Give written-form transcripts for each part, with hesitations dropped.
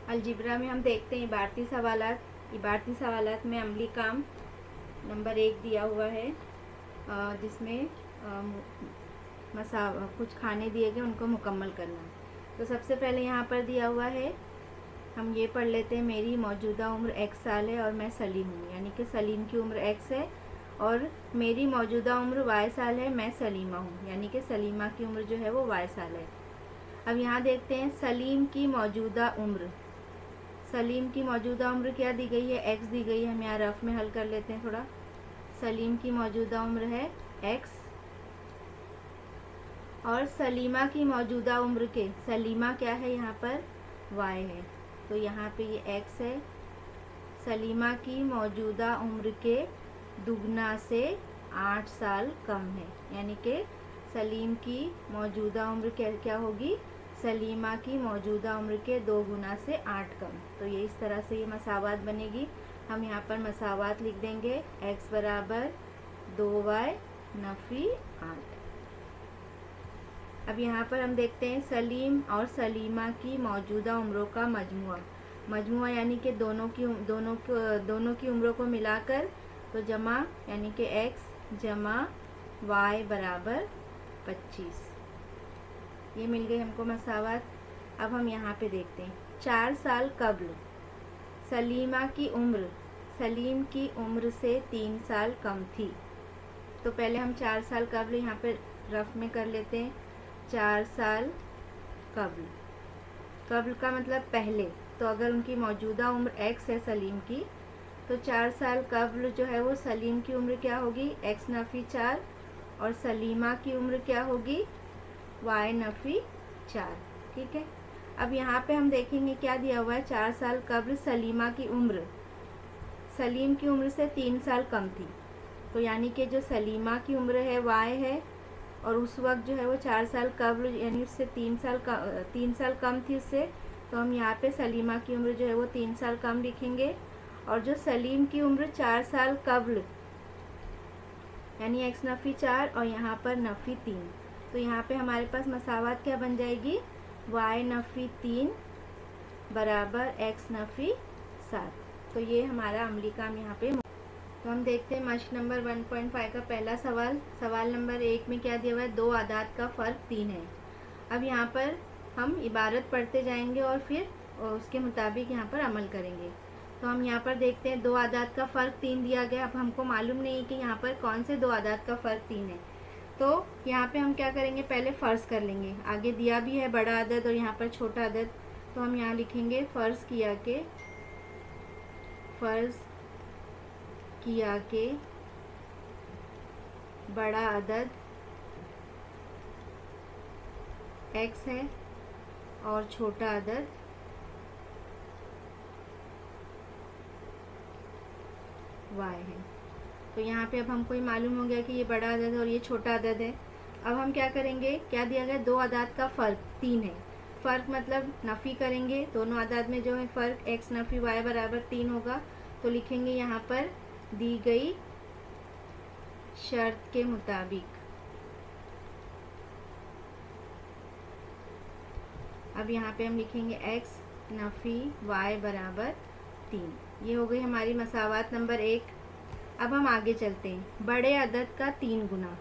Algebra में हम देखते हैं इबारती सवालात। इबारती सवालात में अमली काम नंबर 1 दिया हुआ है, जिसमें कुछ खाने दिए गए, उनको मुकम्मल करना। तो सबसे पहले यहाँ पर दिया हुआ है, हम ये पढ़ लेते हैं। मेरी मौजूदा उम्र x साल है और मैं सलीम हूँ, यानी कि सलीम की उम्र x है और मेरी मौजूदा उम्र y साल है, मैं सलीमा हूँ, यानी कि सलीमा की उम्र जो है वो y साल है। अब यहाँ देखते हैं सलीम की मौजूदा उम्र। सलीम की मौजूदा उम्र क्या दी गई है? x दी गई है। हम यहाँ रफ में हल कर लेते हैं थोड़ा। सलीम की मौजूदा उम्र है x और सलीमा की मौजूदा उम्र के, सलीमा क्या है यहाँ पर? y है, तो यहाँ पे ये x है। सलीमा की मौजूदा उम्र के दुगना से 8 साल कम है, यानी कि सलीम की मौजूदा उम्र क्या होगी? सलीमा की मौजूदा उम्र के 2 गुना से 8 कम। तो ये इस तरह से ये मसावात बनेगी। हम यहाँ पर मसावात लिख देंगे, x बराबर 2y नफ़ी 8। अब यहाँ पर हम देखते हैं सलीम और सलीमा की मौजूदा उम्रों का मजमुआ। मजमुआ यानी कि दोनों की उम्रों को मिलाकर, तो जमा यानी कि x जमा y बराबर 25। ये मिल गई हमको मसावत। अब हम यहाँ पे देखते हैं 4 साल कब्ल सलीमा की उम्र सलीम की उम्र से 3 साल कम थी। तो पहले हम 4 साल कब्ल यहाँ पे रफ में कर लेते हैं। 4 साल कब्ल, कब्ल का मतलब पहले। तो अगर उनकी मौजूदा उम्र x है सलीम की, तो 4 साल कब्ल जो है वो सलीम की उम्र क्या होगी? x नफ़ी 4 और सलीमा की उम्र क्या होगी? y नफ़ी 4। ठीक है। अब यहाँ पे हम देखेंगे क्या दिया हुआ है। 4 साल कब्ल सलीमा की उम्र सलीम की उम्र से 3 साल कम थी। तो यानी कि जो सलीमा की उम्र है y है और उस वक्त जो है वो 4 साल कब्ल यानी उससे 3 साल कम थी उससे। तो हम यहाँ पे सलीमा की उम्र जो है वो 3 साल कम लिखेंगे और जो सलीम की उम्र 4 साल कब्ल यानी x नफ़ी 4 और यहाँ पर नफ़ी 3। तो यहाँ पे हमारे पास मसावत क्या बन जाएगी? y नफ़ी 3 बराबर x नफ़ी 7। तो ये हमारा अमली काम यहाँ पे। तो हम देखते हैं मश्क नंबर 1.5 का पहला सवाल। सवाल नंबर 1 में क्या दिया हुआ है? 2 आदाद का फ़र्क 3 है। अब यहाँ पर हम इबारत पढ़ते जाएंगे और फिर उसके मुताबिक यहाँ पर अमल करेंगे। तो हम यहाँ पर देखते हैं 2 आदाद का फ़र्क 3 दिया गया। अब हमको मालूम नहीं कि यहाँ पर कौन से 2 आदाद का फ़र्क 3 है। तो यहाँ पे हम क्या करेंगे? पहले फ़र्ज़ कर लेंगे। आगे दिया भी है बड़ा अदद और यहाँ पर छोटा अदद। तो हम यहाँ लिखेंगे फ़र्ज़ किया के बड़ा अदद x है और छोटा अदद y है। तो यहाँ पे अब हमको ये मालूम हो गया कि ये बड़ा अदद है और ये छोटा अदद है। अब हम क्या करेंगे? क्या दिया गया? 2 आदाद का फ़र्क 3 है। फ़र्क मतलब नफ़ी करेंगे, दोनों आदाद में जो है फ़र्क x नफ़ी y बराबर 3 होगा। तो लिखेंगे यहाँ पर दी गई शर्त के मुताबिक। अब यहाँ पे हम लिखेंगे x नफ़ी y बराबर 3। ये हो गई हमारी मसावत नंबर 1। अब हम आगे चलते हैं। बड़े अदद का 3 गुना।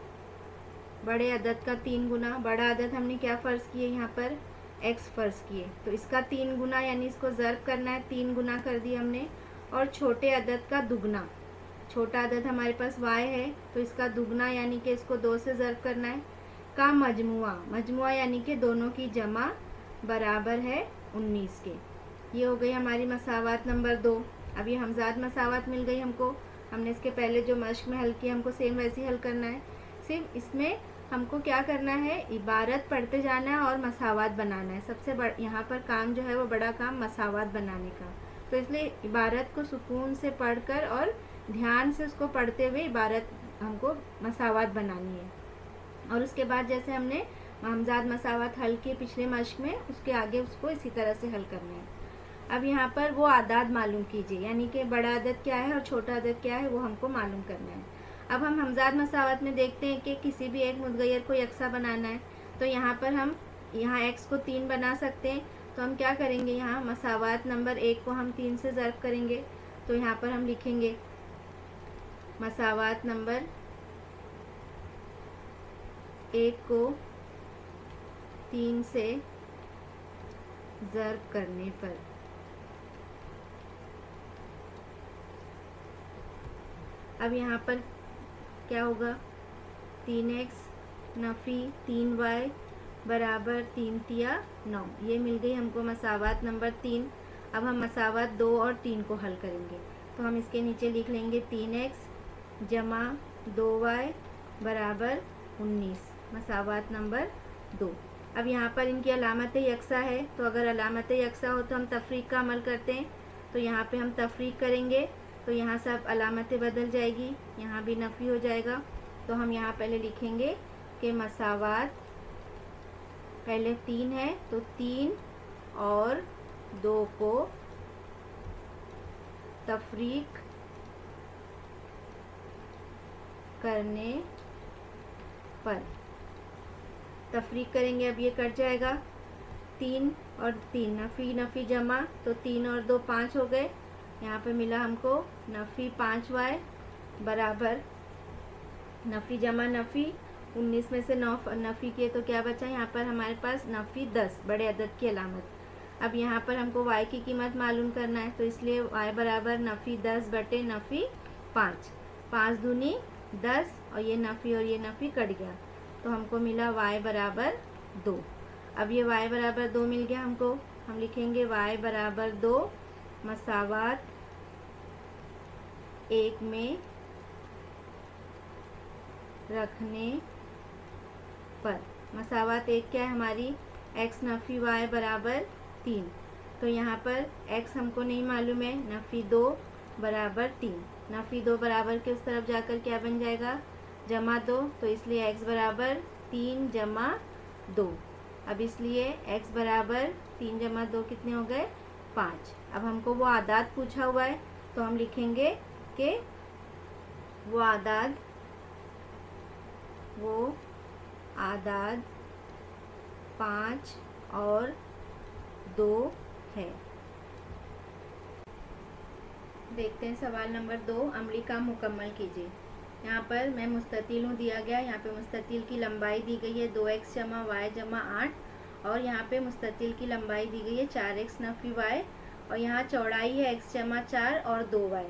बड़े अदद का 3 गुना, बड़ा अदद हमने क्या फ़र्ज़ किए? यहाँ पर x फ़र्ज़ किए, तो इसका 3 गुना यानी इसको ज़र्ब करना है। 3 गुना कर दिया हमने। और छोटे अदद का दुगना, छोटा अदद हमारे पास y है तो इसका दुगना यानी कि इसको 2 से ज़र्ब करना है। का मजमुआ यानी कि दोनों की जमा बराबर है 19 के। ये हो गई हमारी मसावत नंबर 2। अब ये हमजाद मसावत मिल गई हमको। हमने इसके पहले जो मश्क में हल किया हमको सेम वैसे ही हल करना है। सिर्फ इसमें हमको क्या करना है? इबारत पढ़ते जाना है और मसावत बनाना है। सबसे यहाँ पर काम जो है वो बड़ा काम मसावत बनाने का। तो इसलिए इबारत को सुकून से पढ़कर और ध्यान से उसको पढ़ते हुए इबारत हमको मसावत बनानी है। और उसके बाद जैसे हमने हमजाद मसावत हल किए पिछले मश्क में, उसके आगे उसको इसी तरह से हल करना है। अब यहाँ पर वो आदाद मालूम कीजिए, यानी कि बड़ा अदद क्या है और छोटा अदद क्या है वो हमको मालूम करना है। अब हम हमजाद मसावत में देखते हैं कि किसी भी एक मुतगय्यर को यकसा बनाना है। तो यहाँ पर हम x को 3 बना सकते हैं तो हम क्या करेंगे, यहाँ मसावात नंबर 1 को हम 3 से ज़र्ब करेंगे। तो यहाँ पर हम लिखेंगे मसावात नंबर 1 को 3 से ज़र्ब करने पर अब यहाँ पर क्या होगा, 3x नफ़ी 3y बराबर 3 तिया 9। ये मिल गई हमको मसावात नंबर 3। अब हम मसावात 2 और 3 को हल करेंगे। तो हम इसके नीचे लिख लेंगे 3x जमा 2y बराबर 19, मसावात नंबर 2। अब यहाँ पर इनकी अलामत यकसा है, तो अगर अलामत यकसा हो तो हम तफरीक का अमल करते हैं। तो यहाँ पे हम तफरीक करेंगे, तो यहाँ सब अलामतें बदल जाएगी, यहाँ भी नफ़ी हो जाएगा। तो हम यहाँ पहले लिखेंगे कि मसावात पहले 3 है, तो 3 और 2 को तफरीक करने पर, तफरीक करेंगे, अब ये कट जाएगा, 3 और 3 नफ़ी नफ़ी जमा, तो 3 और 2 5 हो गए। यहाँ पे मिला हमको नफ़ी 5y बराबर नफ़ी जमा नफ़ी 19 में से 9 नफ़ी किए तो क्या बचा, यहाँ पर हमारे पास नफ़ी 10 बड़े अदद की अलामत। अब यहाँ पर हमको y की कीमत मालूम करना है, तो इसलिए y बराबर नफ़ी 10 बटे नफ़ी 5, 5 दूनी 10 और ये नफ़ी कट गया, तो हमको मिला y बराबर 2। अब ये y बराबर 2 मिल गया हमको, हम लिखेंगे y बराबर 2 मसावात 1 में रखने पर। मसावात 1 क्या है हमारी, x नफ़ी y बराबर 3, तो यहाँ पर x हमको नहीं मालूम है, नफ़ी 2 बराबर 3, नफ़ी 2 बराबर के उस तरफ जाकर क्या बन जाएगा, जमा 2, तो इसलिए x बराबर 3 जमा 2। अब इसलिए x बराबर 3 जमा 2 कितने हो गए, 5। अब हमको वो आदाद पूछा हुआ है, तो हम लिखेंगे कि वो आदाद 5 और 2 है। देखते हैं सवाल नंबर 2, अमली काम मुकम्मल कीजिए। यहाँ पर मैं मुस्ततिल हूँ दिया गया, यहाँ पे मुस्ततिल की लंबाई दी गई है 2x जमा y जमा 8 और यहाँ पे मुस्ततिल की लंबाई दी गई है 4x नफ़ी y और यहाँ चौड़ाई है x जमा 4 और 2y।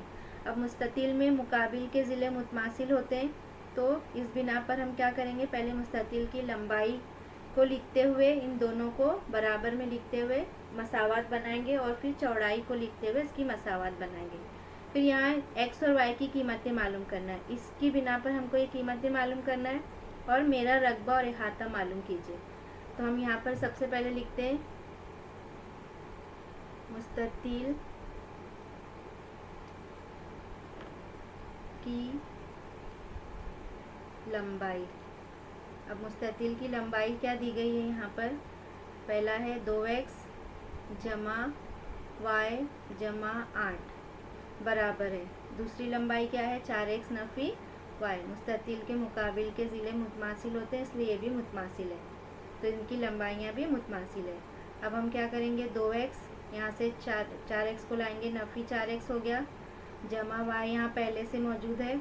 अब मुस्ततिल में मुकाबिल के ज़िले मुतमासिल होते हैं, तो इस बिना पर हम क्या करेंगे, पहले मुस्ततिल की लंबाई को लिखते हुए इन दोनों को बराबर में लिखते हुए मसावात बनाएंगे और फिर चौड़ाई को लिखते हुए इसकी मसावात बनाएंगे। फिर यहाँ x और y की कीमतें मालूम करना है, इसकी बिना पर हमको ये कीमतें मालूम करना है और मेरा रकबा और इहाता मालूम कीजिए। तो हम यहाँ पर सबसे पहले लिखते हैं मुस्ततिल की लंबाई। अब मुस्ततिल की लंबाई क्या दी गई है, यहाँ पर पहला है 2x जमा y जमा 8 बराबर है, दूसरी लंबाई क्या है 4x नफ़ी y। मुस्ततिल के मुकाबिल के ज़िले मुतमासिल होते हैं, इसलिए ये भी मुतमासिल है, तो इनकी लंबाइयाँ भी मुतमासिल है। अब हम क्या करेंगे, 2x यहाँ से 4x को लाएंगे, नफ़ी 4x हो गया, जमा y यहाँ पहले से मौजूद है,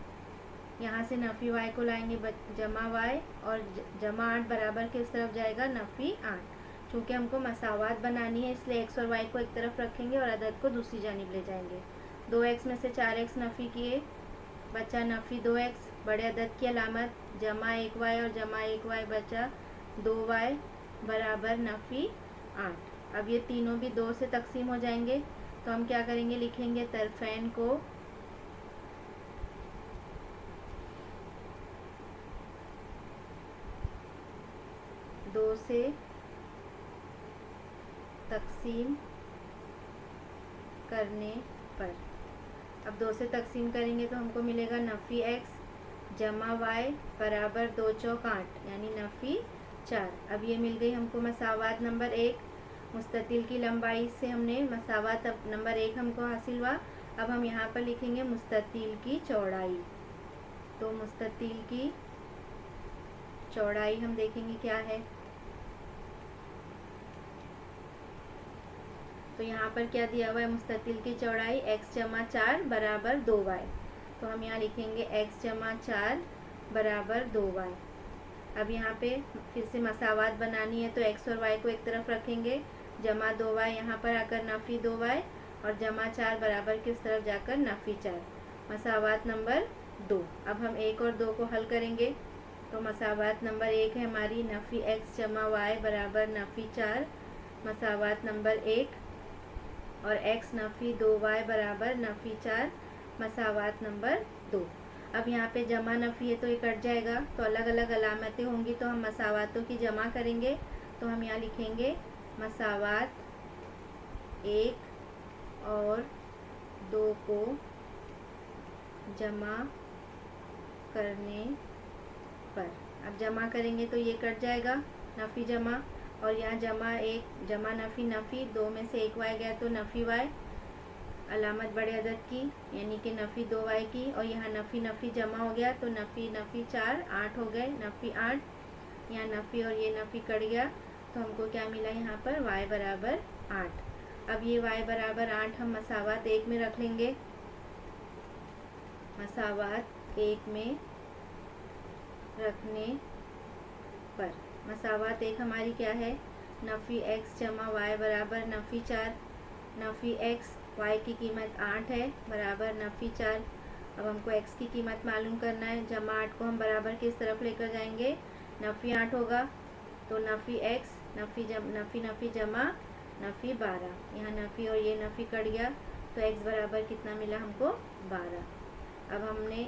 यहाँ से नफ़ी y को लाएंगे जमा y और जमा 8 बराबर के उस तरफ जाएगा नफ़ी 8। चूँकि हमको मसावात बनानी है इसलिए x और y को एक तरफ रखेंगे और अदद को दूसरी जानिब ले जाएंगे। 2x में से 4x नफ़ी किए, बचा नफ़ी 2x बड़े अदद की अलामत, जमा 1y और जमा 1y बचा 2y बराबर नफ़ी 8। अब ये तीनों भी 2 से तकसीम हो जाएंगे, तो हम क्या करेंगे, लिखेंगे तरफ़ैन को दो से तकसीम करने पर। अब 2 से तकसीम करेंगे तो हमको मिलेगा नफ़ी x जमा y बराबर 2 चौक 8 यानी नफ़ी 4। अब ये मिल गई हमको मसावात नंबर 1। मुस्ततिल की लंबाई से हमने मसावात नंबर 1 हमको हासिल हुआ। अब हम यहाँ पर लिखेंगे मुस्ततिल की चौड़ाई। तो मुस्ततिल की चौड़ाई हम देखेंगे क्या है, तो यहाँ पर क्या दिया हुआ है, मुस्ततिल की चौड़ाई x जमा 4 बराबर 2y। तो हम यहाँ लिखेंगे x जमा 4 बराबर 2y। अब यहाँ पे फिर से मसावात बनानी है, तो x और y को एक तरफ रखेंगे, जमा 2y यहाँ पर आकर नफ़ी 2y, और जमा 4 बराबर किस तरफ जाकर नफ़ी 4। मसावात नंबर 2। अब हम 1 और 2 को हल करेंगे। तो मसावात नंबर 1 है हमारी नफ़ी x जमा y बराबर नफ़ी 4, मसावात नंबर 1, और x नफ़ी 2y बराबर नफ़ी 4, मसावात नंबर 2। अब यहाँ पे जमा नफ़ी है तो ये कट जाएगा, तो अलग अलग अलामतें होंगी, तो हम मसावातों की जमा करेंगे। तो हम यहाँ लिखेंगे मसावात 1 और 2 को जमा करने पर, अब जमा करेंगे तो ये कट जाएगा, नफ़ी जमा, और यहाँ जमा 1 जमा नफ़ी नफ़ी 2 में से 1 y गया तो नफ़ी y, अलामत बड़े अदद की यानी कि नफ़ी 2y की, और यहाँ नफ़ी नफ़ी जमा हो गया तो नफ़ी नफ़ी 4 8 हो गए, नफ़ी 8, यहाँ नफ़ी और ये नफ़ी कट गया, तो हमको क्या मिला यहाँ पर y बराबर 8। अब ये y बराबर 8 हम मसावात 1 में रख लेंगे। मसावात 1 में रखने पर मसावात 1 हमारी क्या है, नफ़ी x जमा y बराबर नफ़ी 4, नफ़ी x y की कीमत 8 है बराबर नफ़ी 4। अब हमको x की कीमत मालूम करना है, जमा 8 को हम बराबर किस तरफ लेकर जाएंगे, नफ़ी 8 होगा, तो नफ़ी x नफ़ी नफ़ी जमा नफ़ी 12, यहाँ नफ़ी और ये नफ़ी कट गया, तो x बराबर कितना मिला हमको 12। अब हमने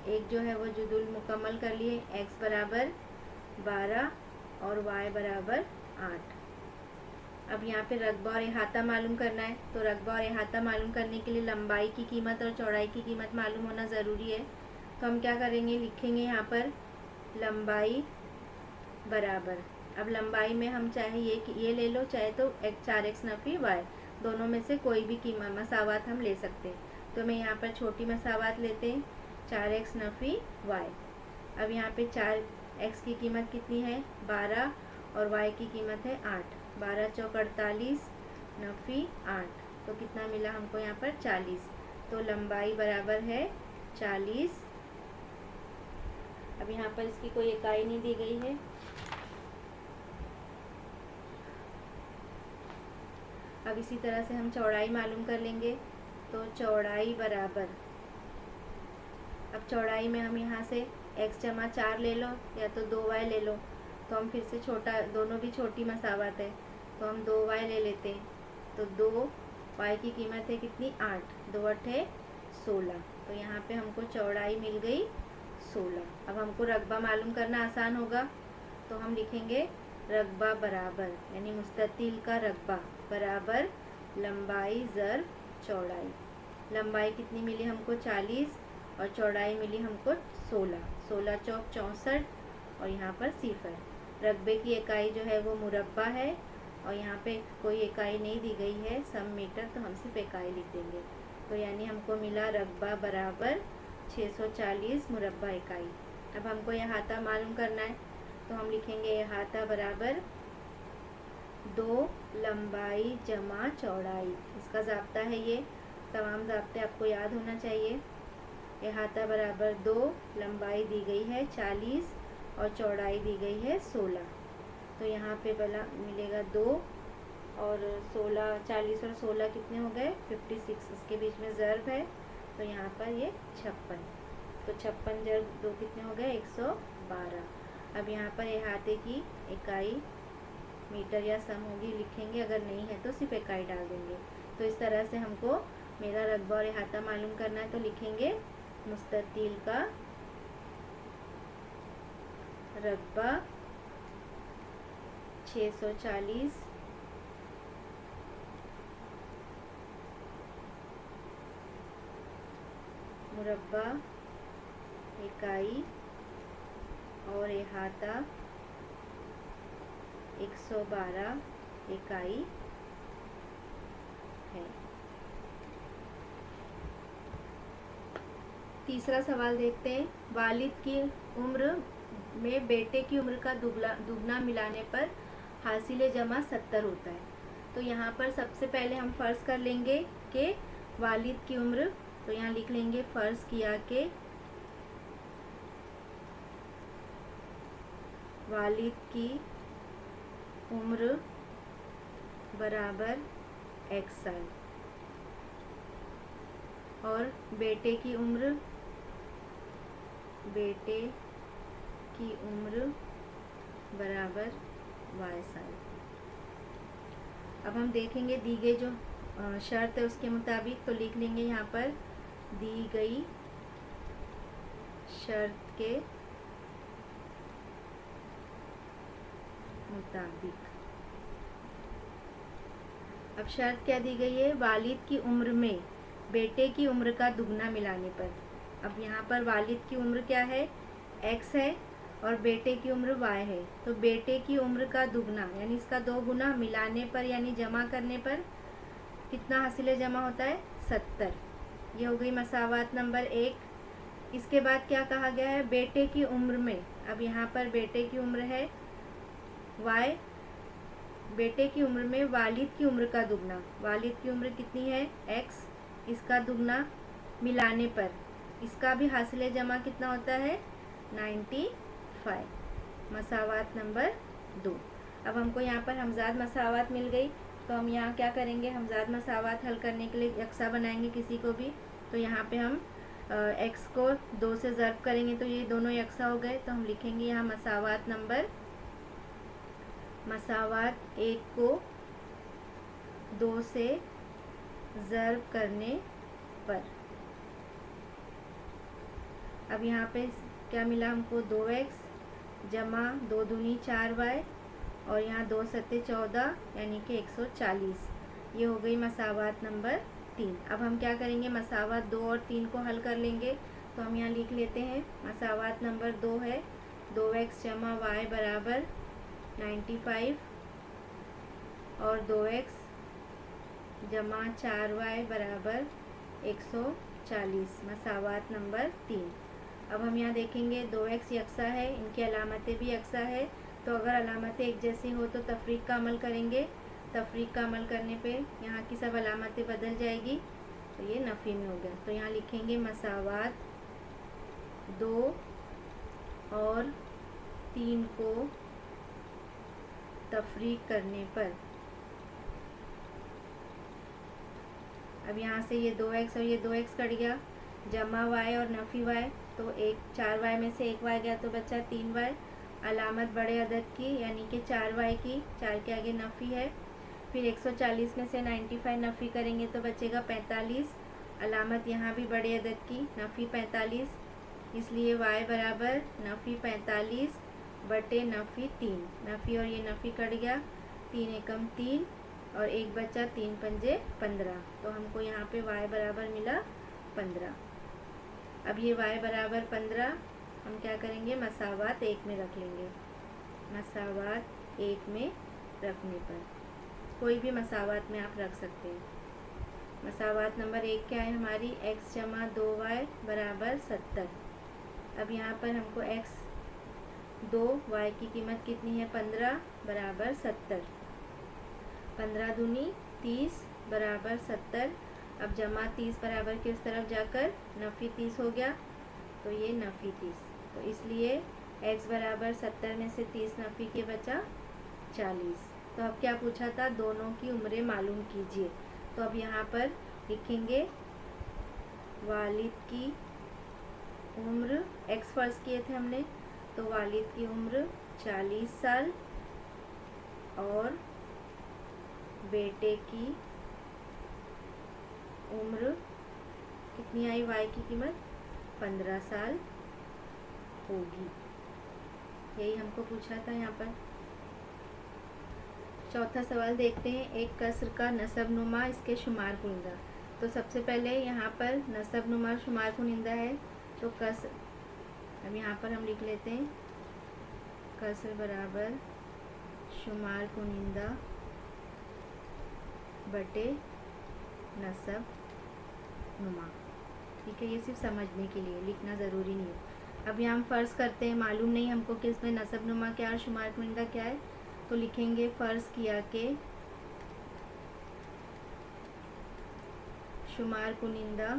एक जो है वो जुदुल मुकम्मल कर लिए, x बराबर 12 और y बराबर 8। अब यहाँ पे रकबा और इहाता मालूम करना है, तो रकबा और इहाता मालूम करने के लिए लंबाई की कीमत और चौड़ाई की कीमत मालूम होना ज़रूरी है। तो हम क्या करेंगे, लिखेंगे यहाँ पर लंबाई बराबर, अब लंबाई में हम चाहे ये ले लो, चाहे तो 4x नफ़ी y, दोनों में से कोई भी कीमत मसावात हम ले सकते हैं। तो मैं यहाँ पर छोटी मसावात लेते हैं, 4x नफ़ी y। अब यहाँ पे 4x की कीमत कितनी है 12 और y की कीमत है 8, 12 चौक 48 नफ़ी 8, तो कितना मिला हमको यहाँ पर 40। तो लंबाई बराबर है 40। अब यहाँ पर इसकी कोई इकाई नहीं दी गई है। अब इसी तरह से हम चौड़ाई मालूम कर लेंगे, तो चौड़ाई बराबर, अब चौड़ाई में हम यहाँ से x जमा 4 ले लो या तो 2y ले लो, तो हम फिर से छोटा, दोनों भी छोटी मसावत है, तो हम 2y ले लेते हैं। तो 2y की कीमत है कितनी 8, 2 8 16, तो यहाँ पे हमको चौड़ाई मिल गई 16। अब हमको रकबा मालूम करना आसान होगा, तो हम लिखेंगे रकबा बराबर, यानी मुस्ततिल का रकबा बराबर लंबाई ज़र चौड़ाई। लंबाई कितनी मिली हमको 40 और चौड़ाई मिली हमको 16, 16 चौक 64 और यहाँ पर 0। रकबे की इकाई जो है वो मुरब्बा है और यहाँ पे कोई इकाई नहीं दी गई है सम मीटर, तो हम सिर्फ इकाई लिख देंगे। तो यानी हमको मिला रकबा बराबर 640 मुरब्बा इकाई। अब हमको इहाता मालूम करना है, तो हम लिखेंगे इहाता बराबर 2 लंबाई जमा चौड़ाई। इसका ज़ाब्ता है ये, तमाम ज़ाब्ते आपको याद होना चाहिए। इहाता बराबर 2, लंबाई दी गई है 40 और चौड़ाई दी गई है 16। तो यहाँ पे बला मिलेगा 2 और 16, 40 और 16 कितने हो गए 56, इसके बीच में ज़र्ब है, तो यहाँ पर ये 56, तो 56 ज़र्ब 2 कितने हो गए 112। अब यहाँ पर इहाते की इकाई मीटर या सम होगी, लिखेंगे, अगर नहीं है तो सिर्फ इकाई डाल देंगे। तो इस तरह से हमको मेरा रकबा और इहाता मालूम करना है, तो लिखेंगे मुस्ततिल का रकबा 640 मुरब्बा इकाई और इहाता 112 इकाई है। तीसरा सवाल देखते हैं। वालिद की उम्र में बेटे की उम्र का दुगना मिलाने पर हासिल जमा 70 होता है। तो यहाँ पर सबसे पहले हम फ़र्ज़ कर लेंगे कि वालिद की उम्र, तो यहाँ लिख लेंगे फ़र्ज़ किया कि वालिद की उम्र बराबर x साल और बेटे की उम्र बराबर y साल। अब हम देखेंगे दी गई जो शर्त है उसके मुताबिक, तो लिख लेंगे यहाँ पर दी गई शर्त के मुताबिक। अब शर्त क्या दी गई है, वालिद की उम्र में बेटे की उम्र का दुगना मिलाने पर। अब यहाँ पर वालिद की उम्र क्या है, x है और बेटे की उम्र y है, तो बेटे की उम्र का दुगना यानी इसका 2 गुना मिलाने पर यानी जमा करने पर कितना हासिल जमा होता है, 70। ये हो गई मसावात नंबर 1। इसके बाद क्या कहा गया है, बेटे की उम्र में। अब यहाँ पर बेटे की उम्र है y, बेटे की उम्र में वालिद की उम्र का दुगना। वालिद की उम्र कितनी है, x, इसका दुगना मिलाने पर इसका भी हासिल जमा कितना होता है, 95। मसावात नंबर 2। अब हमको यहाँ पर हमजाद मसावात मिल गई, तो हम यहाँ क्या करेंगे, हमजाद मसावात हल करने के लिए यकसा बनाएंगे किसी को भी। तो यहाँ पे हम x को 2 से ज़र्ब करेंगे तो ये दोनों यकसा हो गए। तो हम लिखेंगे यहाँ मसावात 1 को 2 से ज़र्ब करने पर। अब यहाँ पे क्या मिला हमको, 2x जमा 2 दूनी 4y और यहाँ 2 सत्ते 14 यानी कि 140। ये हो गई मसावात नंबर 3। अब हम क्या करेंगे, मसावात 2 और 3 को हल कर लेंगे। तो हम यहाँ लिख लेते हैं मसावात नंबर 2 है 2x जमा y बराबर 95 और 2x जमा 4y बराबर 140। मसावात नंबर 3। अब हम यहाँ देखेंगे 2x यकसा है, इनकी अलामतें भी यकसा है, तो अगर अलामतें एक जैसी हो तो तफरीक का अमल करेंगे। तफरीक का अमल करने पे यहाँ की सब अलामतें बदल जाएगी, तो ये नफ़ी में हो गया। तो यहाँ लिखेंगे मसावात 2 और 3 को तफरीक करने पर। अब यहाँ से ये 2x और ये 2x कट गया, जमा y और नफ़ी y, तो 4y में से 1y गया तो बचा 3y। अलामत बड़े अदद की यानी कि 4y की, 4 के आगे नफ़ी है। फिर 140 में से 95 नफ़ी करेंगे तो बचेगा 45। अलामत यहाँ भी बड़े अदद की, नफ़ी 45, इसलिए y बराबर नफ़ी 45 बटे नफ़ी 3। नफ़ी और ये नफ़ी कट गया, 3 एकम 3 और 1 बचा, 3 पंजे 15। तो हमको यहाँ पे y बराबर मिला 15। अब ये y बराबर 15 हम क्या करेंगे, मसावात 1 में रख लेंगे। मसावात 1 में रखने पर कोई भी मसावात में आप रख सकते हैं। मसावात नंबर 1 क्या है हमारी, x जमा 2y बराबर 70। अब यहाँ पर हमको x 2y की कीमत कितनी है, 15 बराबर 70। 15 दूनी 30 बराबर 70। अब जमा 30 बराबर के उस तरफ जाकर नफ़ी 30 हो गया, तो ये नफ़ी 30। तो इसलिए x बराबर 70 में से 30 नफ़ी के बचा 40। तो अब क्या पूछा था, दोनों की उम्रें मालूम कीजिए। तो अब यहाँ पर लिखेंगे वालिद की उम्र, x फ़र्ज़ किए थे हमने, तो वालिद की उम्र 40 साल और बेटे की उम्र कितनी आई, y की कीमत 15 साल होगी। यही हमको पूछा था यहाँ पर। चौथा सवाल देखते हैं, एक कसर का नसब नुमा इसके शुमार कुनिंदा। तो सबसे पहले यहाँ पर नसब नुमा शुमार कुनिंदा है, तो कसर, अब यहाँ पर हम लिख लेते हैं कसर बराबर शुमार कुनिंदा बटे नसब नुमा। ठीक है, ये सिर्फ समझने के लिए, लिखना ज़रूरी नहीं है। अब यहाँ हम फ़र्ज़ करते हैं, मालूम नहीं हमको कि इसमें नसब नुमा क्या और शुमार कुनिंदा क्या है, तो लिखेंगे फ़र्ज़ किया कि शुमार कुनिंदा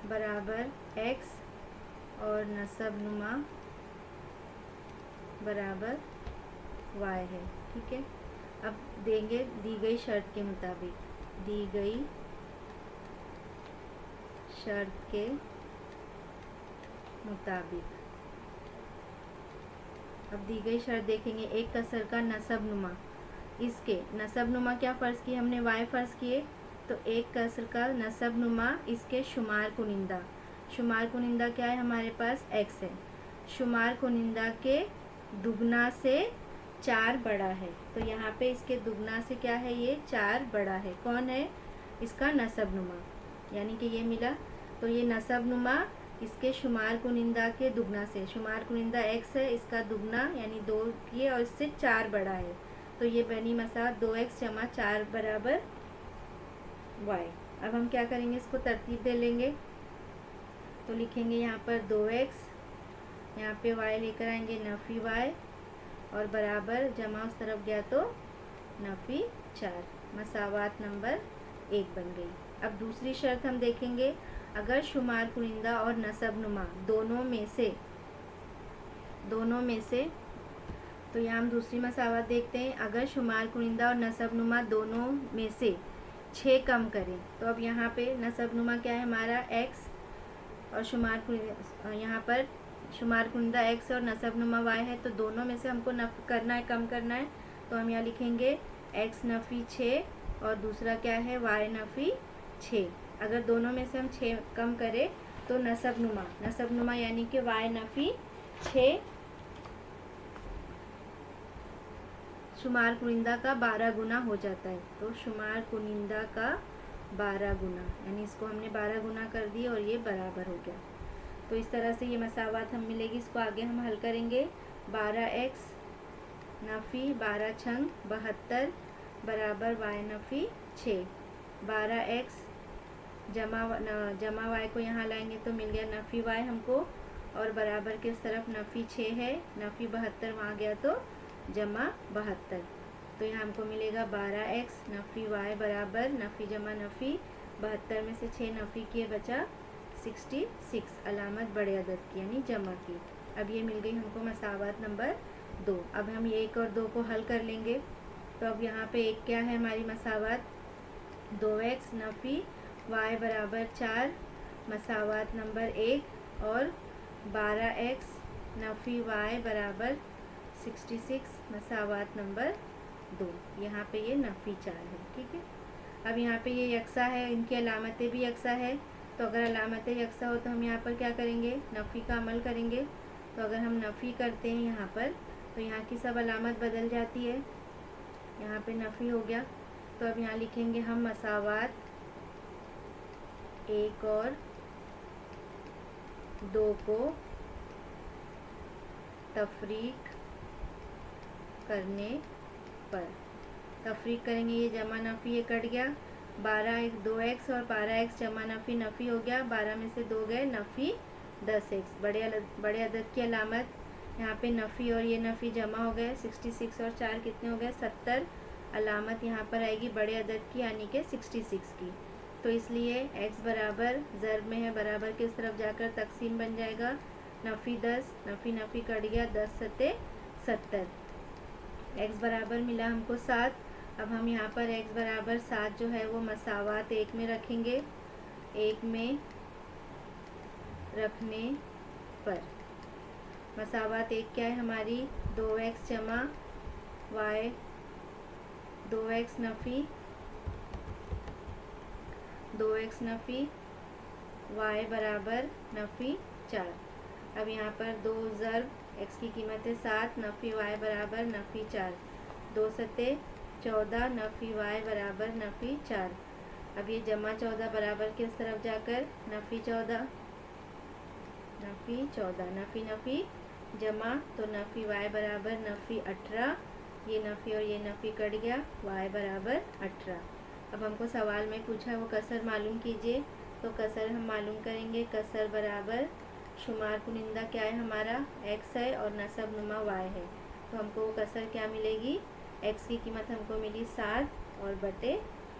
बराबर x और नसब नुमा बराबर y है। ठीक है, अब देंगे दी गई शर्त के मुताबिक, दी गई शर्त के मुताबिक। अब दी गई शर्त देखेंगे, एक कसर का नसब नुमा, इसके नसब नुमा क्या फ़र्ज़ किए हमने, y फ़र्ज़ किए, तो एक कसर का नसब नुमा इसके शुमार कुनिंदा, शुमार कुनिंदा क्या है हमारे पास x है, शुमार कुनिंदा के दुगना से 4 बड़ा है, तो यहाँ पे इसके दुगना से क्या है, ये 4 बड़ा है। कौन है, इसका नसब नुमा, यानी कि ये मिला, तो ये नसब नुमा इसके शुमार कुनिंदा के दुगना से, शुमार कुनिंदा x है, इसका दुगना यानी 2 ये और इससे 4 बड़ा है, तो ये बनी मसावत 2x जमा 4 बराबर y। अब हम क्या करेंगे, इसको तरतीब दे लेंगे, तो लिखेंगे यहाँ पर 2x, यहाँ पे y लेकर आएंगे नफ़ी y और बराबर जमा उस तरफ गया तो नफ़ी 4, मसावत नंबर 1 बन गई। अब दूसरी शर्त हम देखेंगे, अगर शुमार कुनिंदा और नसब नुमा दोनों में से तो यहाँ हम दूसरी मसावत देखते हैं, अगर शुमार कुनिंदा और नसब नुमा दोनों में से 6 कम करें, तो अब यहाँ पे नसब नुमा क्या है हमारा x और शुमार कुनिंदा, यहाँ पर शुमार कुनिंदा x और नसब नुमा y है, तो दोनों में से हमको करना है, कम करना है, तो हम यहाँ लिखेंगे x नफ़ी 6 और दूसरा क्या है y नफ़ी 6। अगर दोनों में से हम 6 कम करें तो नसब नुमा यानी कि y नफ़ी 6 शुमार कुनिंदा का 12 गुना हो जाता है, तो शुमार कुनिंदा का 12 गुना, यानी इसको हमने 12 गुना कर दिए और ये बराबर हो गया। तो इस तरह से ये मसावत हम मिलेगी, इसको आगे हम हल करेंगे। 12x नफ़ी 12 छंग 72 बराबर y नफ़ी 6, 12x जमा y को यहाँ लाएंगे तो मिल गया नफ़ी y हमको, और बराबर के इस तरफ नफ़ी 6 है, नफ़ी 72 वहाँ गया तो जमा 72, तो यहाँ हमको मिलेगा 12x नफ़ी y बराबर नफ़ी जमा नफ़ी 72 में से 6 नफ़ी किए बचा 66, अलामत बड़े अदद की यानी जमा की। अब ये मिल गई हमको मसावत नंबर 2। अब हम ये 1 और 2 को हल कर लेंगे, तो अब यहाँ पे एक क्या है हमारी मसावत, 2x नफ़ी y बराबर 4 मसावत नंबर 1 और 12x नफ़ी y बराबर 66 मसावत नंबर 2। यहाँ पे ये नफ़ी 4 है। ठीक है, अब यहाँ पे ये यकसा है, इनकी अलामतें भी यकसा है, तो अगर अलामतें यकसा हो तो हम यहाँ पर क्या करेंगे, नफ़ी का अमल करेंगे। तो अगर हम नफ़ी करते हैं यहाँ पर, तो यहाँ की सब अलामत बदल जाती है, यहाँ पे नफ़ी हो गया, तो अब यहाँ लिखेंगे हम मसावत 1 और 2 को तफरीक करने पर, तफरीक करेंगे, ये जमा नफ़ी ये कट गया, 12 2x और 12x जमा नफ़ी नफ़ी हो गया, 12 में से 2 गए नफ़ी 10x, बड़े अदद की अलामत यहाँ पे नफ़ी और ये नफ़ी जमा हो गए, 66 और 4 कितने हो गए 70, अलामत यहाँ पर आएगी बड़े अदद की यानी कि 66 की, तो इसलिए x बराबर ज़र्ब में है, बराबर के इस तरफ जाकर तकसीम बन जाएगा, नफ़ी 10 नफ़ी कट गया, 10 सत्ते 70, x बराबर मिला हमको 7। अब हम यहाँ पर x बराबर 7 जो है वो मसावत 1 में रखेंगे, 1 में रखने पर मसावत 1 क्या है हमारी, 2x जमा y, 2x नफ़ी y बराबर नफ़ी 4। अब यहाँ पर 2 ज़र्ब x की कीमत है 7, नफ़ी y बराबर नफ़ी 4, 2 सत्ते 14 नफ़ी y बराबर नफ़ी 4। अब ये जमा 14 बराबर के इस तरफ जाकर नफ़ी 14 नफ़ी जमा, तो नफ़ी y बराबर नफ़ी 18, ये नफ़ी और ये नफ़ी कट गया, y बराबर 18। अब हमको सवाल में पूछा है वो कसर मालूम कीजिए, तो कसर हम मालूम करेंगे, कसर बराबर शुमार कुनिंदा क्या है हमारा x है और नसब नुमा y है, तो हमको वो कसर क्या मिलेगी, x की कीमत हमको मिली 7 और बटे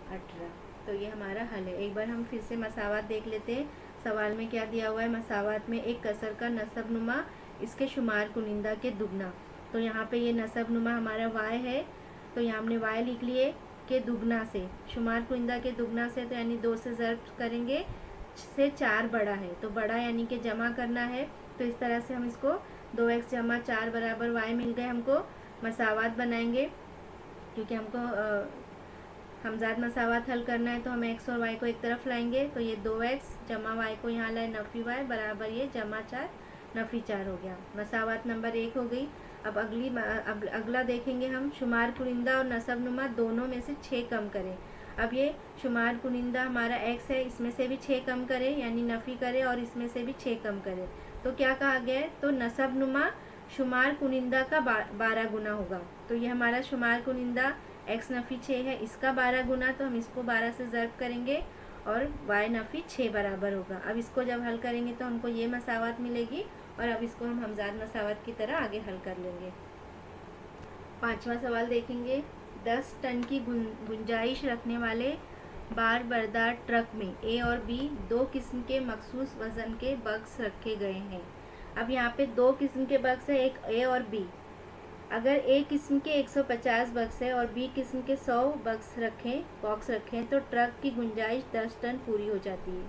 18। तो ये हमारा हल है। एक बार हम फिर से मसावात देख लेते हैं। सवाल में क्या दिया हुआ है, मसावात में एक कसर का नसबनुमा इसके शुमार कुनिंदा के दुगना। तो यहाँ पे ये नसबनुमा हमारा y है, तो यहाँ हमने y लिख लिए के दुगना से, शुमार कुनिंदा के दुगना से, तो यानी 2 से ज़र्ब करेंगे से 4 बड़ा है, तो बड़ा यानी कि जमा करना है। तो इस तरह से हम इसको 2x जमा 4 बराबर y मिल गए। हमको मसावात बनाएंगे, क्योंकि हमको हमजाद मसावात हल करना है, तो हम x और y को एक तरफ लाएंगे। तो ये 2x जमा y को यहाँ लाए नफ़ी y बराबर ये जमा 4 नफ़ी 4 हो गया। मसावात नंबर 1 हो गई। अब अगला देखेंगे हम, शुमार कुनिंदा और नसबनुमा दोनों में से 6 कम करें। अब ये शुमार कुनिंदा हमारा x है, इसमें से भी 6 कम करें यानी नफ़ी करें, और इसमें से भी 6 कम करें। तो क्या कहा गया है, तो नसबनुमा शुमार कुनिंदा का 12 गुना होगा। तो ये हमारा शुमार कुनिंदा x नफ़ी 6 है, इसका 12 गुना, तो हम इसको 12 से ज़र्ब करेंगे और y नफ़ी 6 बराबर होगा। अब इसको जब हल करेंगे तो हमको ये मसावात मिलेगी, और अब इसको हम हमजाद मसावत की तरह आगे हल कर लेंगे। 5वां सवाल देखेंगे। 10 टन की गुंजाइश रखने वाले बार बरदार ट्रक में ए और बी 2 किस्म के मखसूस वज़न के बक्स रखे गए हैं। अब यहाँ पे 2 किस्म के बक्स है, एक ए और बी। अगर ए किस्म के 150 बक्स है और बी किस्म के 100 बॉक्स रखें तो ट्रक की गुंजाइश 10 टन पूरी हो जाती है।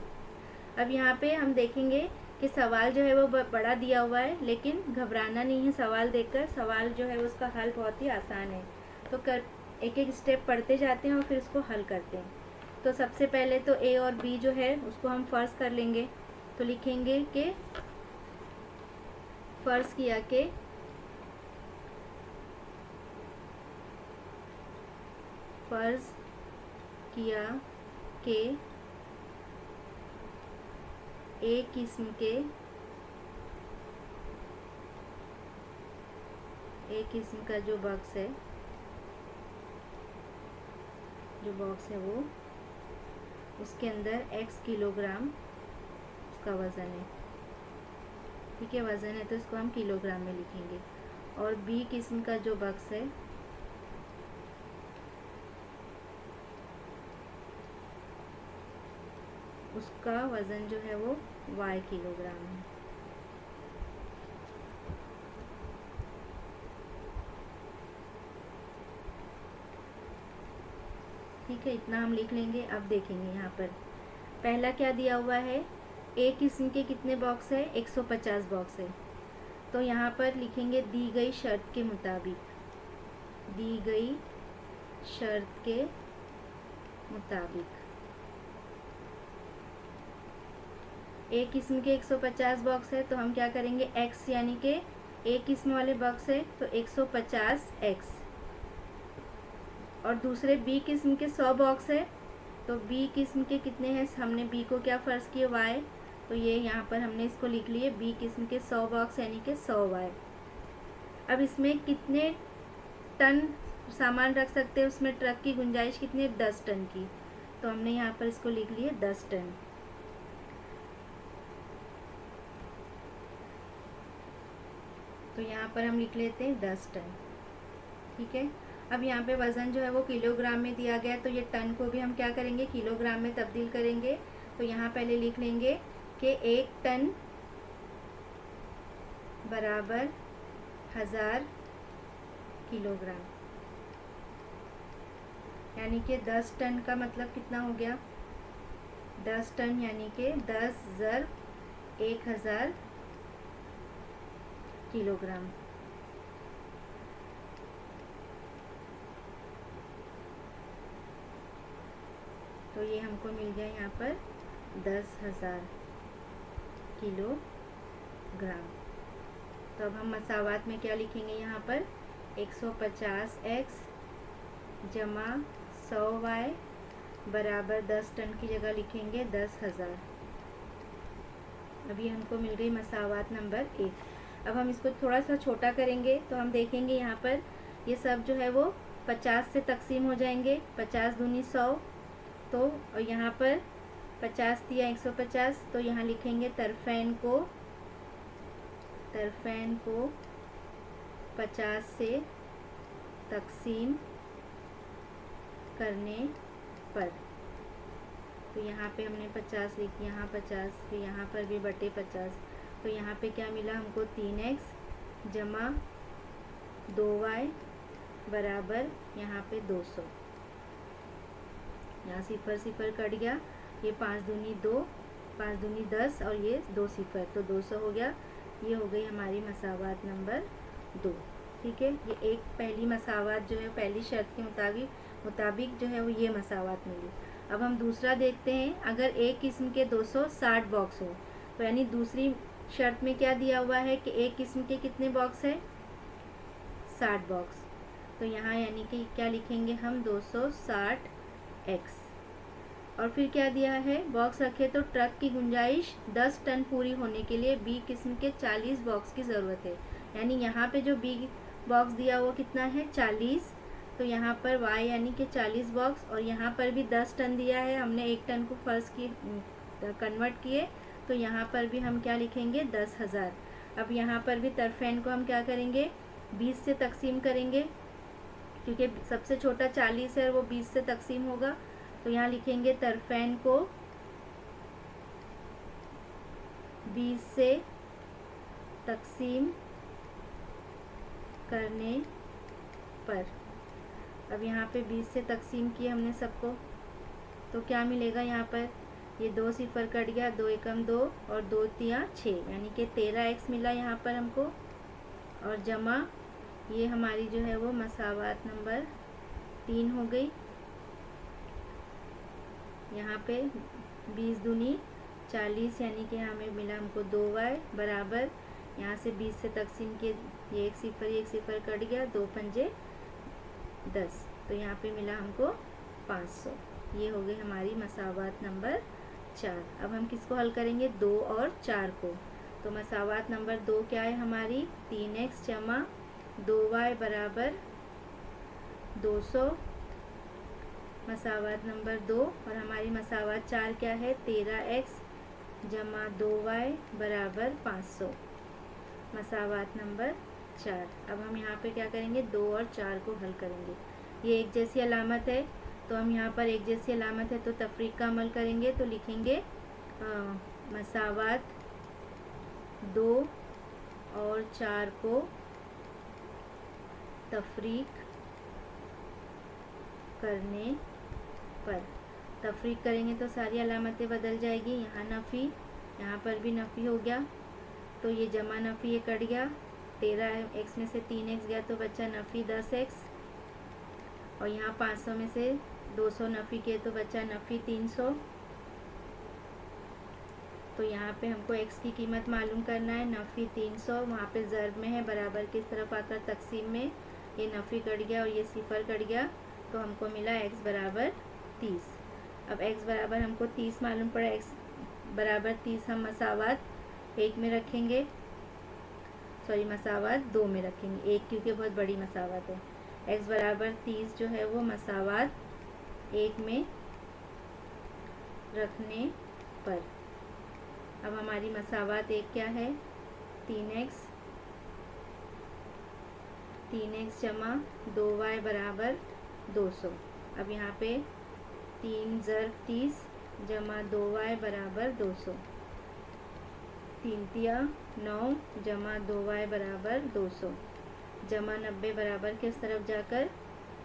अब यहाँ पे हम देखेंगे कि सवाल जो है वो बड़ा दिया हुआ है, लेकिन घबराना नहीं है सवाल देखकर। सवाल जो है उसका हल बहुत ही आसान है। तो एक एक स्टेप पढ़ते जाते हैं और फिर उसको हल करते हैं। तो सबसे पहले तो ए और बी जो है उसको हम फ़र्ज़ कर लेंगे। तो लिखेंगे कि फ़र्ज़ किया कि ए किस्म का जो बॉक्स है वो उसके अंदर x किलोग्राम उसका वज़न है। ठीक है, वज़न है तो इसको हम किलोग्राम में लिखेंगे। और बी किस्म का जो बॉक्स है उसका वज़न जो है वो y किलोग्राम है। ठीक है, इतना हम लिख लेंगे। अब देखेंगे यहाँ पर पहला क्या दिया हुआ है, ए किस्म के कितने बॉक्स है, 150 बॉक्स है। तो यहाँ पर लिखेंगे दी गई शर्त के मुताबिक ए किस्म के 150 बॉक्स है, तो हम क्या करेंगे, x यानी कि ए किस्म वाले बॉक्स है तो 150x, और दूसरे बी किस्म के 100 बॉक्स है तो बी किस्म के कितने हैं, हमने बी को क्या फ़र्ज़ किया, y। तो ये यहाँ पर हमने इसको लिख लिए बी किस्म के 100 बॉक्स यानी कि 100y। अब इसमें कितने टन सामान रख सकते हैं, उसमें ट्रक की गुंजाइश कितनी है, 10 टन की। तो हमने यहाँ पर इसको लिख लिए 10 टन। तो यहाँ पर हम लिख लेते हैं 10 टन। ठीक है, अब यहाँ पे वज़न जो है वो किलोग्राम में दिया गया है, तो ये टन को भी हम क्या करेंगे, किलोग्राम में तब्दील करेंगे। तो यहाँ पहले लिख लेंगे कि 1 टन बराबर 1000 किलोग्राम, यानी कि 10 टन का मतलब कितना हो गया, 10 टन यानी कि 10 ज़र्ब 1000 किलोग्राम। तो ये हमको मिल गया यहाँ पर 10,000 किलोग्राम। तो अब हम मसावात में क्या लिखेंगे, यहाँ पर 150x जमा 100y बराबर 10 टन की जगह लिखेंगे 10,000। अभी हमको मिल गई मसावात नंबर 1। अब हम इसको थोड़ा सा छोटा करेंगे तो हम देखेंगे यहाँ पर ये सब जो है वो 50 से तकसीम हो जाएंगे, 50 दूनी 100। तो और यहाँ पर 50 दिया 150, तो यहाँ लिखेंगे तरफ़ैन को 50 से तकसीम करने पर। तो यहाँ पे हमने 50 लिखी, यहाँ 50, फिर यहाँ पर भी बटे 50। तो यहाँ पे क्या मिला हमको 3x जमा 2y बराबर यहाँ पे 200। यहाँ सिफर सिफर कट गया, ये 5 दूनी 2, 5 दूनी 10 और ये 2 सिफर, तो 200 हो गया। ये हो गई हमारी मसावात नंबर 2। ठीक है, ये एक पहली मसावात जो है पहली शर्त के मुताबिक जो है वो ये मसावात मिली। अब हम दूसरा देखते हैं। अगर एक किस्म के 260 बॉक्स हो, तो यानी दूसरी शर्त में क्या दिया हुआ है कि एक किस्म के कितने बॉक्स है, 60 बॉक्स। तो यहाँ यानी कि क्या लिखेंगे हम 260x। और फिर क्या दिया है, बॉक्स रखे तो ट्रक की गुंजाइश 10 टन पूरी होने के लिए बी किस्म के 40 बॉक्स की ज़रूरत है। यानी यहाँ पे जो बी बॉक्स दिया हुआ कितना है 40, तो यहाँ पर y यानी कि 40 बॉक्स, और यहाँ पर भी 10 टन दिया है, हमने 1 टन को फर्स्ट की कन्वर्ट किए, तो यहाँ पर भी हम क्या लिखेंगे 10,000। अब यहाँ पर भी तरफेन को हम क्या करेंगे 20 से तकसीम करेंगे, क्योंकि सबसे छोटा 40 है और वो 20 से तकसीम होगा। तो यहाँ लिखेंगे तरफेन को 20 से तकसीम करने पर। अब यहाँ पे 20 से तकसीम किए हमने सबको, तो क्या मिलेगा यहाँ पर, ये 2 सिफर कट गया, 2 एकम 2 और 2 तिया 6, यानी कि 13x मिला यहाँ पर हमको। और जमा ये हमारी जो है वो मसावात नंबर 3 हो गई। यहाँ पे 20 दूनी 40, यानी कि हमें मिला हमको 2y बराबर, यहाँ से 20 से तकसीम किए, ये एक सिफर कट गया, 2 पंजे 10, तो यहाँ पे मिला हमको 500। ये हो गई हमारी मसावात नंबर 4। अब हम किसको हल करेंगे 2 और 4 को। तो मसावात नंबर 2 क्या है हमारी 3x जमा 2y बराबर 200। मसावात नंबर 2, और हमारी मसावात 4 क्या है 13x जमा 2y बराबर 500। मसावात नंबर 4। अब हम यहाँ पे क्या करेंगे 2 और 4 को हल करेंगे। ये एक जैसी अलामत है, तो हम यहाँ पर एक जैसी अलामत है तो तफरीक का अमल करेंगे। तो लिखेंगे मसावात 2 और 4 को तफरीक करने पर। तफरीक करेंगे तो सारी अलामतें बदल जाएगी। यहाँ नफ़ी, यहाँ पर भी नफ़ी हो गया, तो ये जमा नफ़ी ये कट गया, 13x में से 3x गया तो बच्चा नफ़ी 10x, और यहाँ 500 में से 200 नफ़ी किए तो बच्चा नफ़ी 300। तो यहाँ पे हमको x की कीमत मालूम करना है, नफ़ी 300 वहाँ पे ज़र्ब में है, बराबर किस तरफ आता है तकसीम में, ये नफ़ी कट गया और ये सिफर कट गया, तो हमको मिला x बराबर 30। अब x बराबर हमको 30 मालूम पड़ा, x बराबर 30 हम मसावात 1 में रखेंगे, सॉरी मसावात 2 में रखेंगे, 1 क्योंकि बहुत बड़ी मसावात है। x बराबर 30 जो है वो मसावात 1 में रखने पर। अब हमारी मसावात 1 क्या है 3x जमा 2y बराबर 200। अब यहाँ पे 3 ज़र 30 जमा 2y बराबर 200, 3 तिया 9 जमा 2y बराबर 200, जमा 90 बराबर किस तरफ जाकर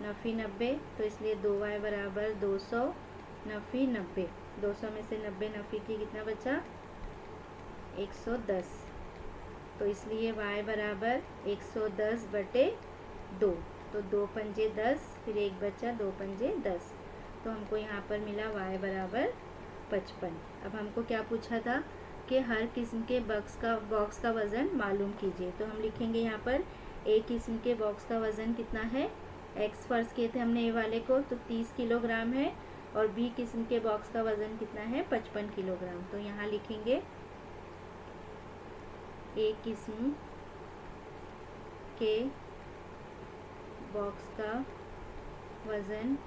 नफ़ी 90, तो इसलिए 2y बराबर 200 नफ़ी 90, 200 में से 90 नफ़ी की कितना बचा 110, तो इसलिए y बराबर 110 बटे 2, तो 2 पंजे 10, फिर 1 बचा 2 पंजे 10, तो हमको यहाँ पर मिला y बराबर 55। अब हमको क्या पूछा था कि हर किस्म के बॉक्स का वज़न मालूम कीजिए। तो हम लिखेंगे यहाँ पर एक किस्म के बॉक्स का वज़न कितना है, x फर्ज किए थे हमने ए वाले को, तो 30 किलोग्राम है, और बी किस्म के बॉक्स का वज़न कितना है 55 किलोग्राम। तो यहाँ लिखेंगे एक किस्म के बॉक्स का वज़न,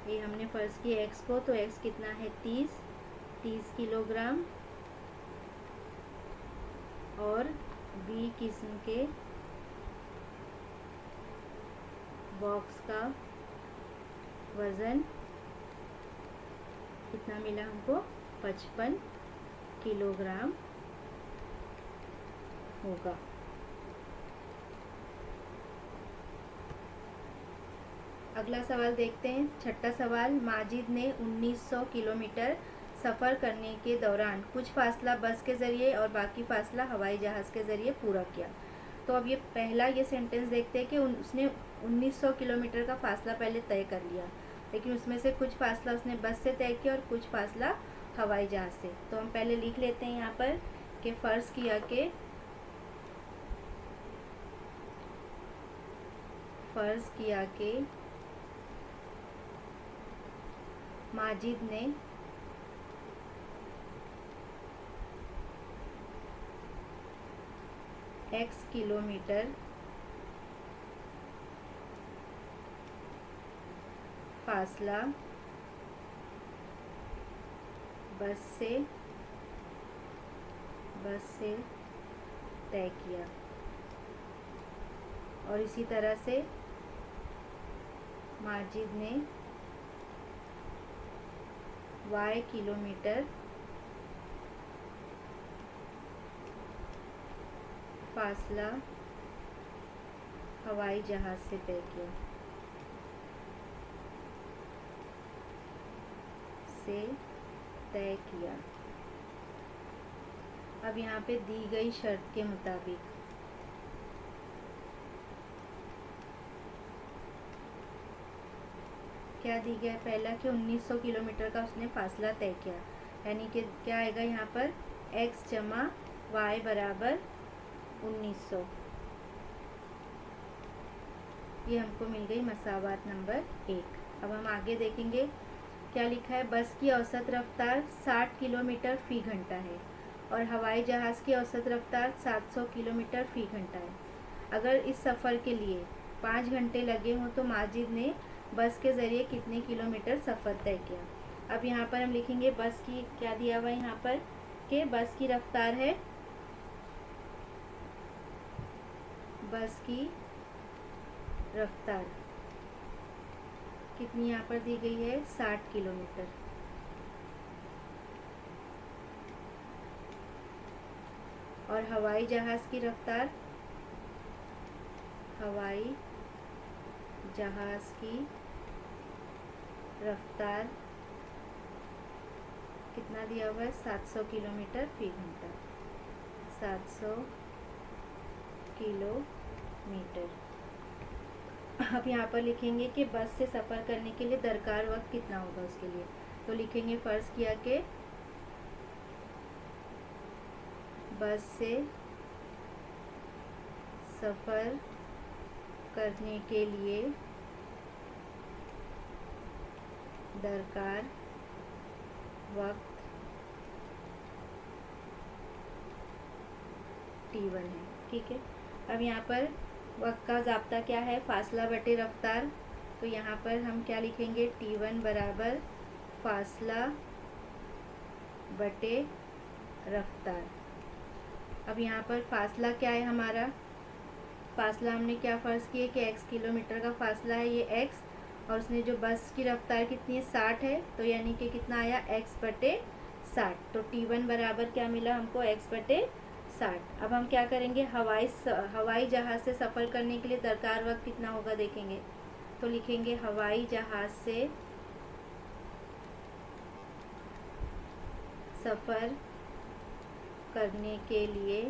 ये हमने फ़र्ज किया x को, तो x कितना है 30 किलोग्राम, और बी किस्म के बॉक्स का वज़न कितना मिला हमको, 55 किलोग्राम होगा। अगला सवाल देखते हैं, छठा सवाल। माजिद ने 1900 किलोमीटर सफ़र करने के दौरान कुछ फासला बस के ज़रिए और बाकी फासला हवाई जहाज़ के ज़रिए पूरा किया। तो अब ये पहला ये सेंटेंस देखते हैं कि उसने 1900 किलोमीटर का फासला पहले तय कर लिया, लेकिन उसमें से कुछ फासला उसने बस से तय किया और कुछ फासला हवाई जहाज़ से। तो हम पहले लिख लेते हैं यहाँ पर कि फ़र्ज़ किया कि माजिद ने x किलोमीटर फासला बस से तय किया, और इसी तरह से माजिद ने y किलोमीटर फासला हवाई जहाज़ से तय किया। अब यहाँ पे दी गई शर्त के मुताबिक क्या दी गया, पहला कि 1900 किलोमीटर का उसने फासला तय किया, यानी कि क्या आएगा यहाँ पर x जमा y बराबर 1900। ये हमको मिल गई मसावात नंबर 1। अब हम आगे देखेंगे क्या लिखा है। बस की औसत रफ्तार 60 किलोमीटर फ़ी घंटा है और हवाई जहाज़ की औसत रफ्तार 700 किलोमीटर फ़ी घंटा है। अगर इस सफ़र के लिए 5 घंटे लगे हों तो माजिद ने बस के ज़रिए कितने किलोमीटर सफ़र तय किया। अब यहाँ पर हम लिखेंगे बस की, क्या दिया हुआ है यहाँ पर कि बस की रफ्तार है, बस की रफ्तार कितनी यहाँ पर दी गई है, 60 किलोमीटर। और हवाई जहाज़ की रफ्तार, हवाई जहाज़ की रफ्तार कितना दिया हुआ है, 700 किलोमीटर फ़ी घंटा, 700 किलोमीटर। अब यहाँ पर लिखेंगे कि बस से सफ़र करने के लिए दरकार वक्त कितना होगा उसके लिए। तो लिखेंगे फ़र्ज़ किया कि बस से सफ़र करने के लिए दरकार वक्त t1 है। ठीक है, अब यहाँ पर वक्त का ज़ाब्ता क्या है, फासला बटे रफ्तार। तो यहाँ पर हम क्या लिखेंगे, t1 बराबर फासला बटे रफ्तार। अब यहाँ पर फासला क्या है हमारा, फासला हमने क्या फ़र्ज़ किया कि x किलोमीटर का फासला है, ये x, और उसने जो बस की रफ्तार कितनी है, 60 है, तो यानी कि कितना आया, x बटे 60। तो t1 बराबर क्या मिला हमको, x बटे 60। अब हम क्या करेंगे, हवाई जहाज़ से सफ़र करने के लिए दरकार वक्त कितना होगा देखेंगे। तो लिखेंगे हवाई जहाज़ से सफ़र करने के लिए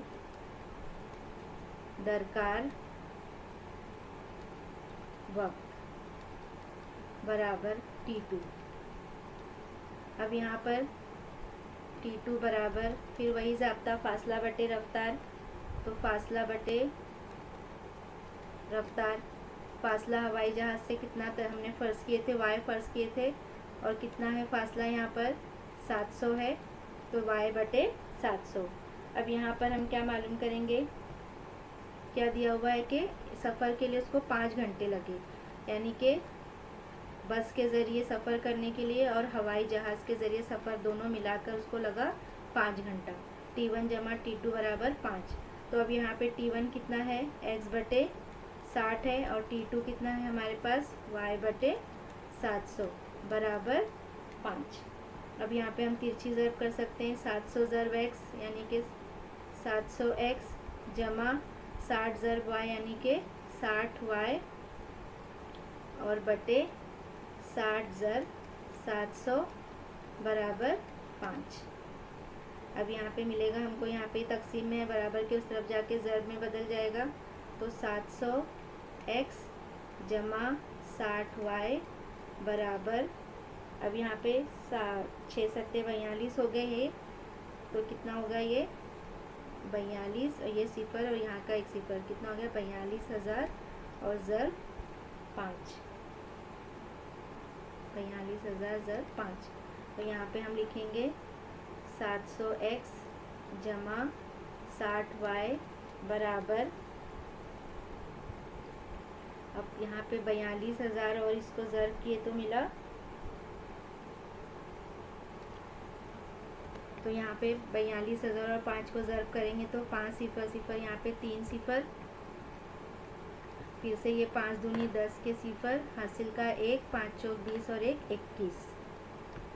दरकार वक्त बराबर t2। अब यहाँ पर t2 बराबर फिर वही ज़ाब्ता, फासला बटे रफ्तार। तो फासला बटे रफ्तार, फासला हवाई जहाज़ से कितना हमने फ़र्ज़ किए थे, y फ़र्ज़ किए थे, और कितना है फासला यहाँ पर 700 है, तो y बटे 700। अब यहाँ पर हम क्या मालूम करेंगे, क्या दिया हुआ है कि सफ़र के लिए उसको 5 घंटे लगे, यानी कि बस के ज़रिए सफ़र करने के लिए और हवाई जहाज़ के ज़रिए सफ़र दोनों मिलाकर उसको लगा 5 घंटा। t1 जमा t2 बराबर 5। तो अब यहाँ पे t1 कितना है, x बटे 60 है और T2 कितना है हमारे पास y/700 बराबर 5। अब यहाँ पे हम तिरछी ज़रब कर सकते हैं। 700 ज़रब x यानी कि 700x जमा 60 ज़रब y यानी कि 60y और बटे 60 ज़रब 700 बराबर 5। अब यहाँ पे मिलेगा हमको, यहाँ पे तकसीम में बराबर के उस तरफ जाके ज़रब में बदल जाएगा। तो 700x जमा 60y बराबर, अब यहाँ पे 6 सत्ते 42 हो गए ये, तो कितना होगा ये 42 और ये सिफर और यहाँ का एक सिफर, कितना हो गया 42,000 और ज़रब 5, 42,000 ज़रब 5। तो यहाँ पे हम लिखेंगे 700x जमा 60y बराबर, अब यहाँ पे 42,000 और इसको ज़रब किए तो मिला, तो यहाँ पे 42,000 और 5 को ज़रब करेंगे तो 5 सिफर सिफर, यहाँ पे 3 सिफर, फिर से ये 5 दूनी 10 के सिफर, हासिल का 1, 5 चौक 20 और 1 21।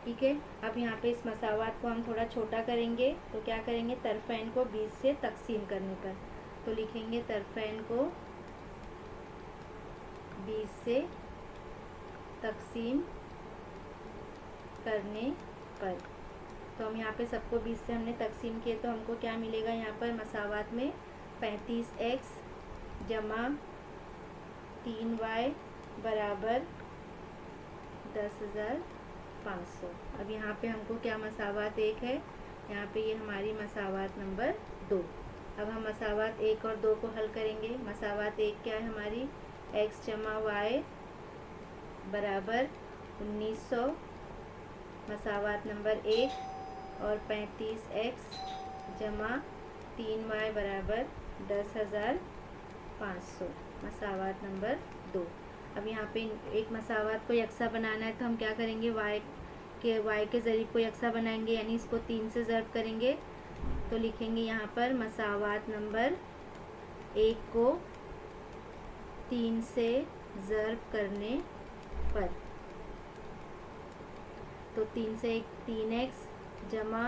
ठीक है। अब यहाँ पे इस मसावात को हम थोड़ा छोटा करेंगे, तो क्या करेंगे, तरफ़ैन को 20 से तकसीम करने पर, तो लिखेंगे तरफ़ैन को 20 से तकसीम करने पर। तो हम यहाँ पे सबको 20 से हमने तकसीम किए, तो हमको क्या मिलेगा यहाँ पर मसावात में 35x जमा 3y बराबर 10,500। अब यहाँ पे हमको क्या मसावात 1 है, यहाँ पे ये हमारी मसावात नंबर 2। अब हम मसावात 1 और 2 को हल करेंगे। मसावात 1 क्या है हमारी, x जमा y बराबर 1900, मसावात नंबर 1, और 35x जमा 3y बराबर 10,500, मसावात नंबर 2। अब यहाँ पे एक मसावात को यकसा बनाना है, तो हम क्या करेंगे, y के ज़रीब को यकसा बनाएंगे, यानी इसको 3 से ज़रब करेंगे। तो लिखेंगे यहाँ पर मसावात नंबर 1 को 3 से ज़रब करने पर, तो 3 से 1 3x जमा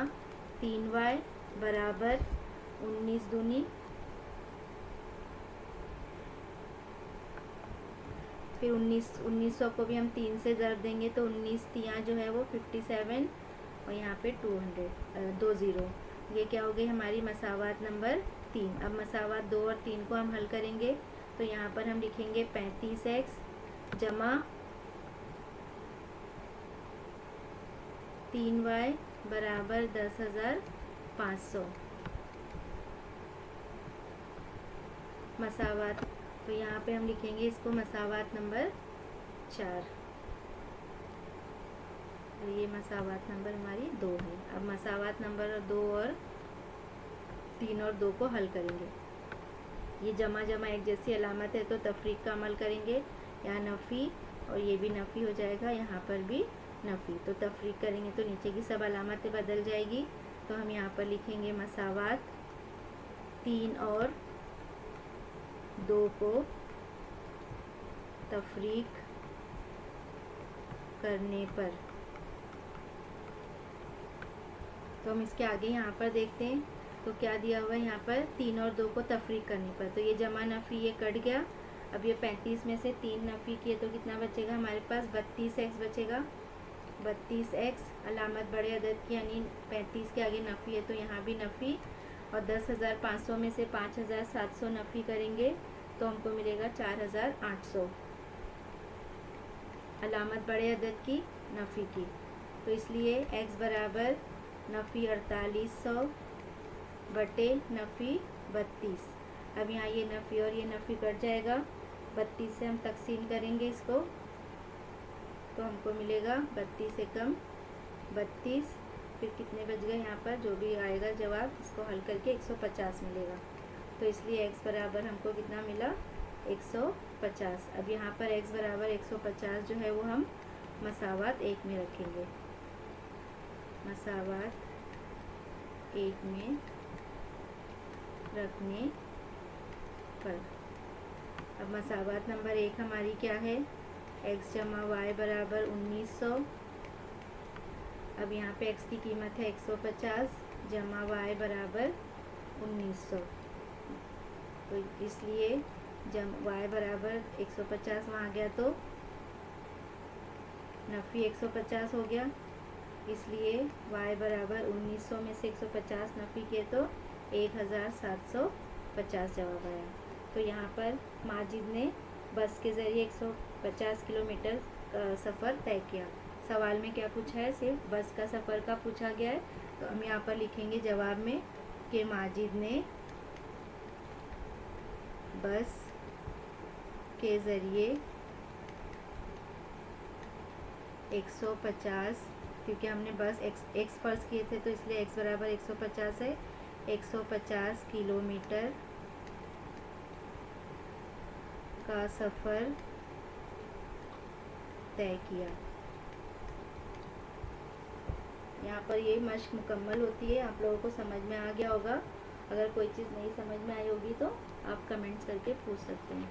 3y बराबर 19 दूनी, फिर 1900 को भी हम 3 से ज़रब देंगे, तो 19 तियाँ जो है वो 57 और यहाँ पे 20, ये क्या हो गई हमारी मसावात नंबर 3। अब मसावात 2 और 3 को हम हल करेंगे, तो यहाँ पर हम लिखेंगे 35x जमा 3y बराबर 10,500, मसावात, तो यहाँ पे हम लिखेंगे इसको मसावात नंबर 4, तो ये मसावात नंबर हमारी 2 है। अब मसावात नंबर 2 और 3 और 2 को हल करेंगे। ये जमा जमा एक जैसी अलामत है, तो तफरीक का अमल करेंगे, यहाँ नफ़ी और ये भी नफ़ी हो जाएगा, यहाँ पर भी नफ़ी, तो तफरीक करेंगे तो नीचे की सब अलामतें बदल जाएगी। तो हम यहाँ पर लिखेंगे मसावात 3 और 2 को तफरीक करने पर। तो हम इसके आगे यहाँ पर देखते हैं, तो क्या दिया हुआ है यहाँ पर 3 और 2 को तफरीक करने पर, तो ये जमा नफ़ी ये कट गया। अब ये 35 में से 3 नफ़ी किए तो कितना बचेगा हमारे पास, 32x बचेगा। 32x अलामत बड़े अदद की, यानी 35 के आगे नफ़ी है तो यहाँ भी नफ़ी, और 10,500 में से 5,700 नफ़ी करेंगे तो हमको मिलेगा 4,800 अलामत बड़े अदद की नफ़ी की। तो इसलिए x बराबर नफ़ी 4800 बटे नफ़ी 32। अब यहाँ ये नफ़ी और ये नफ़ी कट जाएगा, 32 से हम तकसीम करेंगे इसको, तो हमको मिलेगा 32 से कम 32, फिर कितने बच गए यहाँ पर, जो भी आएगा जवाब इसको हल करके 150 मिलेगा। तो इसलिए x बराबर हमको कितना मिला, 150। अब यहाँ पर x बराबर 150 जो है वो हम मसावात 1 में रखेंगे, मसावात 1 में रखने पर। अब मसावत नंबर 1 हमारी क्या है, x जमा वाई बराबर 1900। अब यहाँ पे x की कीमत है 150 जमा वाई बराबर 1900, तो इसलिए जब y बराबर 150 वहाँ गया तो नफ़ी 150 हो गया, इसलिए y बराबर 1900 में से 150 नफ़ी किए तो 1750 जवाब आया। तो यहाँ पर माजिद ने बस के ज़रिए 150 किलोमीटर का सफ़र तय किया। सवाल में क्या पूछा है, सिर्फ बस का सफ़र का पूछा गया है, तो हम यहाँ पर लिखेंगे जवाब में कि माजिद ने बस के ज़रिए 150, क्योंकि हमने बस x फर्ज किए थे तो इसलिए x बराबर 150 है, 150 किलोमीटर का सफ़र तय किया। यहाँ पर ये मश्क मुकम्मल होती है, आप लोगों को समझ में आ गया होगा। अगर कोई चीज़ नहीं समझ में आई होगी तो आप कमेंट्स करके पूछ सकते हैं।